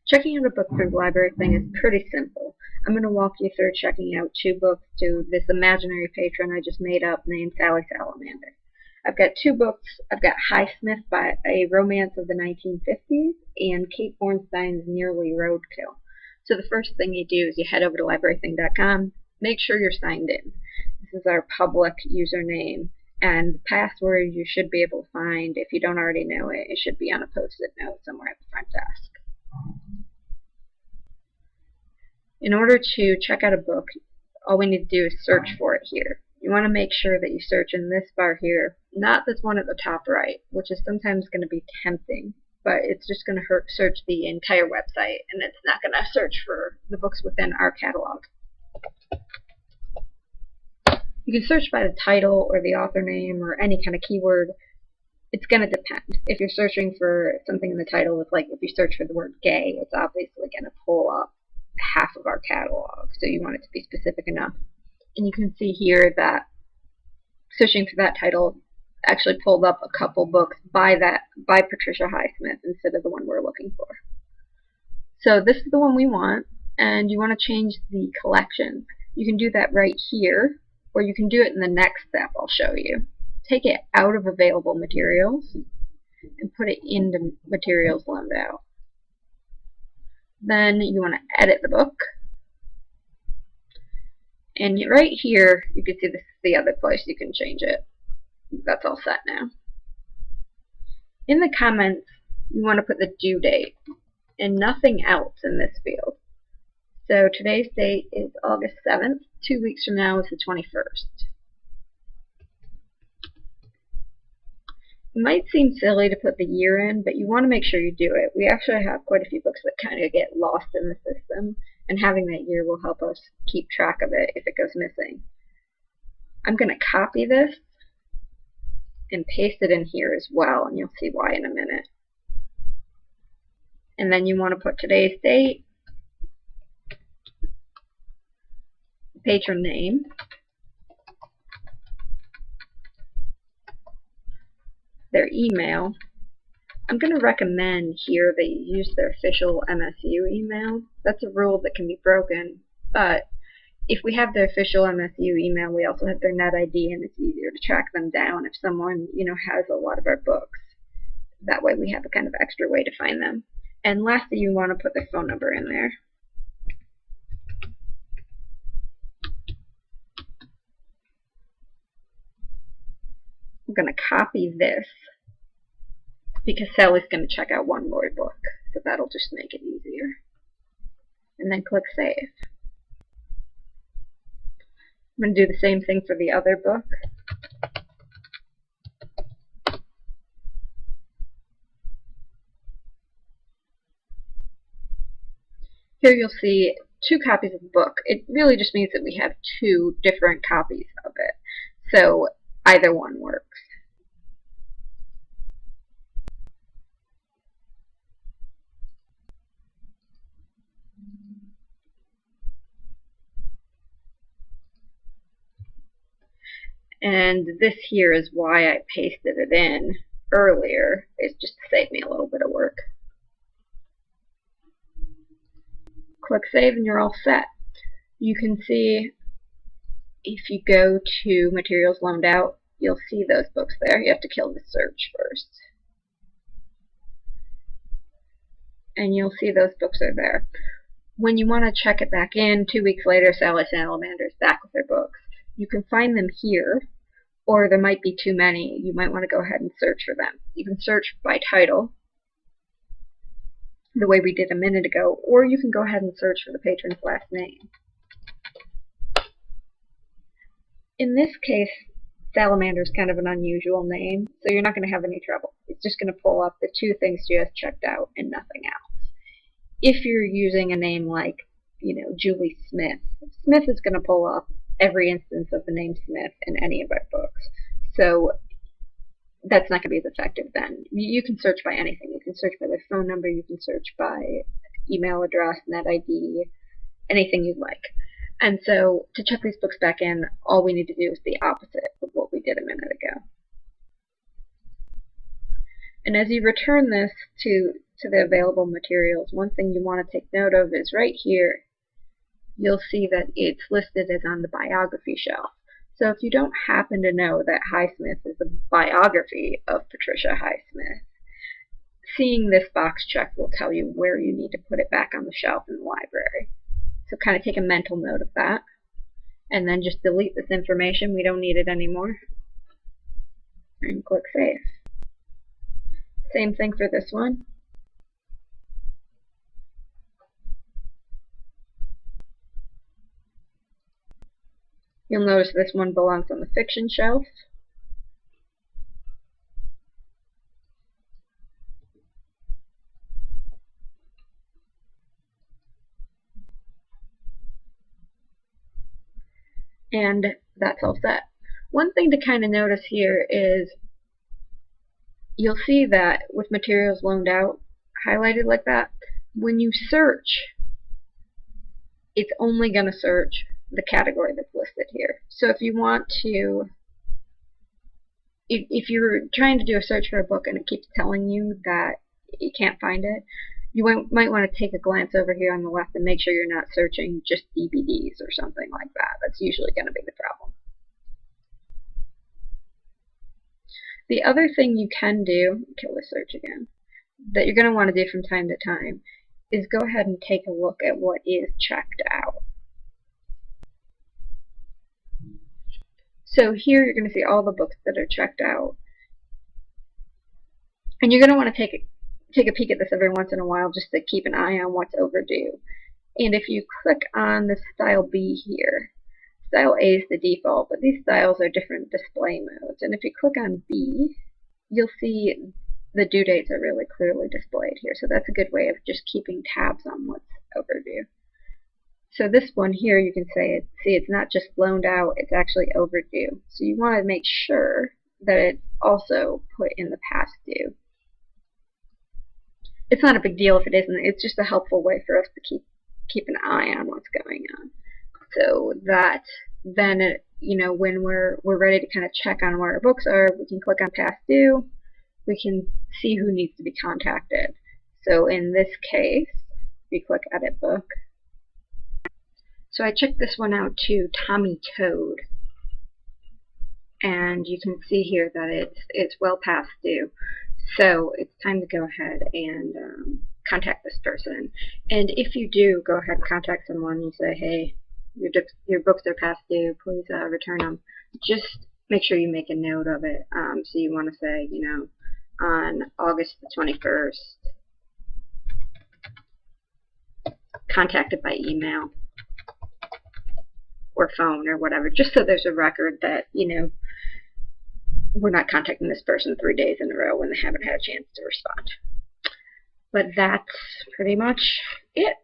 Checking out a book through the library thing is pretty simple. I'm going to walk you through checking out 2 books to this imaginary patron I just made up named Sally Salamander. I've got 2 books. I've got Highsmith by a Romance of the 1950s and Kate Bornstein's Nearly Roadkill. So the first thing you do is you head over to librarything.com, make sure you're signed in. This is our public username, and the password you should be able to find. If you don't already know it, it should be on a post-it note somewhere at the front desk. In order to check out a book, all we need to do is search for it here. You want to make sure that you search in this bar here, not this one at the top right, which is sometimes going to be tempting, but it's just going to search the entire website, and it's not going to search for the books within our catalog. You can search by the title or the author name or any kind of keyword. It's going to depend. If you're searching for something in the title, it's like if you search for the word gay, it's obviously going to pull up half of our catalog, so you want it to be specific enough. And you can see here that searching for that title actually pulled up a couple books by Patricia Highsmith instead of the one we're looking for. So this is the one we want, and you want to change the collection. You can do that right here, or you can do it in the next step I'll show you. Take it out of available materials and put it into materials loaned out. Then you want to edit the book. And right here, you can see this is the other place you can change it. That's all set now. In the comments, you want to put the due date and nothing else in this field. So today's date is August 7th. 2 weeks from now is the 21st. It might seem silly to put the year in, but you want to make sure you do it. We actually have quite a few books that kind of get lost in the system, and having that year will help us keep track of it if it goes missing. I'm going to copy this and paste it in here as well, and you'll see why in a minute. And then you want to put today's date, patron name, their email. I'm going to recommend here that you use their official MSU email. That's a rule that can be broken, but if we have their official MSU email, we also have their net ID, and it's easier to track them down if someone, has a lot of our books. That way we have a kind of extra way to find them. And lastly, you want to put their phone number in there. I'm going to copy this because Sally's going to check out one more book, so that'll just make it easier. And then click Save. I'm going to do the same thing for the other book. Here you'll see 2 copies of the book. It really just means that we have 2 different copies of it, so either one works. And this here is why I pasted it in earlier, is just to save me a little bit of work. Click Save and you're all set. You can see if you go to Materials Loaned Out, you'll see those books there. You have to kill the search first. And you'll see those books are there. When you want to check it back in, 2 weeks later, Sally Salamander is back with their books. You can find them here, or there might be too many. You might want to go ahead and search for them. You can search by title, the way we did a minute ago, or you can go ahead and search for the patron's last name. In this case, Salamander is kind of an unusual name, so you're not going to have any trouble. It's just going to pull up the 2 things you just checked out and nothing else. If you're using a name like, Julie Smith, Smith is going to pull up every instance of the name Smith in any of our books. So that's not going to be as effective then. You can search by anything. You can search by their phone number, you can search by email address, net ID, anything you'd like. And so to check these books back in, all we need to do is the opposite of what we did a minute ago. And as you return this to to the available materials, one thing you want to take note of is right here, you'll see that it's listed as on the biography shelf. So if you don't happen to know that Highsmith is a biography of Patricia Highsmith, seeing this box check will tell you where you need to put it back on the shelf in the library. So kind of take a mental note of that, and then just delete this information. We don't need it anymore. And click Save. Same thing for this one. You'll notice this one belongs on the fiction shelf. And that's all set. One thing to kind of notice here is you'll see that with materials loaned out, highlighted like that, when you search, it's only going to search the category that's listed here. So if you want to, if you're trying to do a search for a book and it keeps telling you that you can't find it, you might want to take a glance over here on the left and make sure you're not searching just DVDs or something like that. That's usually going to be the problem. The other thing you can do, kill this search again, that you're going to want to do from time to time is go ahead and take a look at what is checked out. So here you're going to see all the books that are checked out. And you're going to want to take a peek at this every once in a while just to keep an eye on what's overdue. And if you click on the style B here, style A is the default, but these styles are different display modes. And if you click on B, you'll see the due dates are really clearly displayed here. So that's a good way of just keeping tabs on what's overdue. So this one here, you can see it's not just loaned out, it's actually overdue. So you want to make sure that it's also put in the past due. It's not a big deal if it isn't. It's just a helpful way for us to keep an eye on what's going on. So that then, when we're ready to kind of check on where our books are, we can click on past due. We can see who needs to be contacted. So in this case, we click edit book. So I checked this one out to Tommy Toad, and you can see here that it's well past due. So it's time to go ahead and contact this person. And if you do go ahead and contact someone, you say, hey, your books are past due, please return them. Just make sure you make a note of it. So you want to say, on August the 21st, contacted by email or phone or whatever, just so there's a record that, we're not contacting this person 3 days in a row when they haven't had a chance to respond. But that's pretty much it.